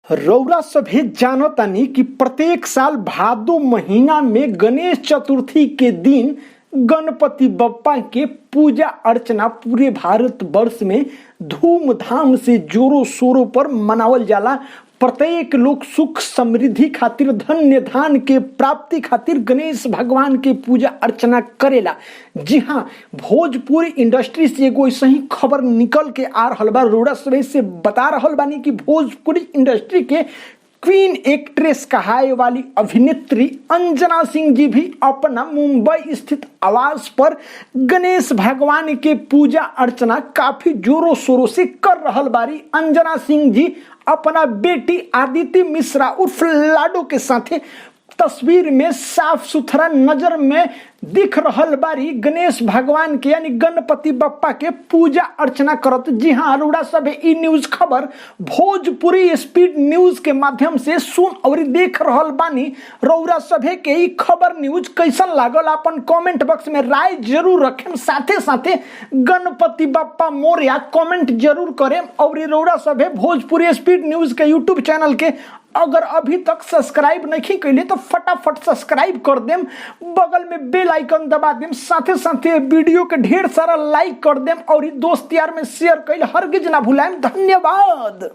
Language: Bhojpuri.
रउरा सभे जानतानी कि प्रत्येक साल भादो महीना में गणेश चतुर्थी के दिन गणपति बप्पा के पूजा अर्चना पूरे भारत वर्ष में धूमधाम से जोरों शोरों पर मनावल जाला। प्रत्येक लोग सुख समृद्धि खातिर धन्य धान के प्राप्ति खातिर गणेश भगवान के पूजा अर्चना करेला। जी हाँ, भोजपुरी इंडस्ट्री से एगो ऐसा ही खबर निकल के आ रहल बा। रोड़ा से बता रहल बानी कि भोजपुरी इंडस्ट्री के क्वीन एक्ट्रेस कहाए वाली अभिनेत्री अंजना सिंह जी भी अपना मुंबई स्थित आवास पर गणेश भगवान के पूजा अर्चना काफी जोरों शोरों से कर रहल बारी। अंजना सिंह जी अपना बेटी आदिति मिश्रा उर्फ लाडो के साथे तस्वीर में साफ सुथरा नजर में दिख रहल बारी गणेश भगवान के यानी गणपति बप्पा के पूजा अर्चना करत। जी हाँ, अरोड़ा सब ई न्यूज खबर भोजपुरी स्पीड न्यूज के माध्यम से सुन और देख रहल बानी। रउरा सभे के ई खबर न्यूज कैसन लागल अपन कमेंट बॉक्स में राय जरूर रखें। साथे साथे गणपति बप्पा मोरया कमेंट जरूर करें। और रउरा सभे भोजपुरी स्पीड न्यूज के यूट्यूब चैनल के अगर अभी तक सब्सक्राइब नहीं कैले तो फटाफट सब्सक्राइब कर देम, बगल में बेल आइकन दबा देम, साथे साथे वीडियो के ढेर सारा लाइक कर देम और दोस्त यार में शेयर कैल हरगिज ना भुलाएम। धन्यवाद।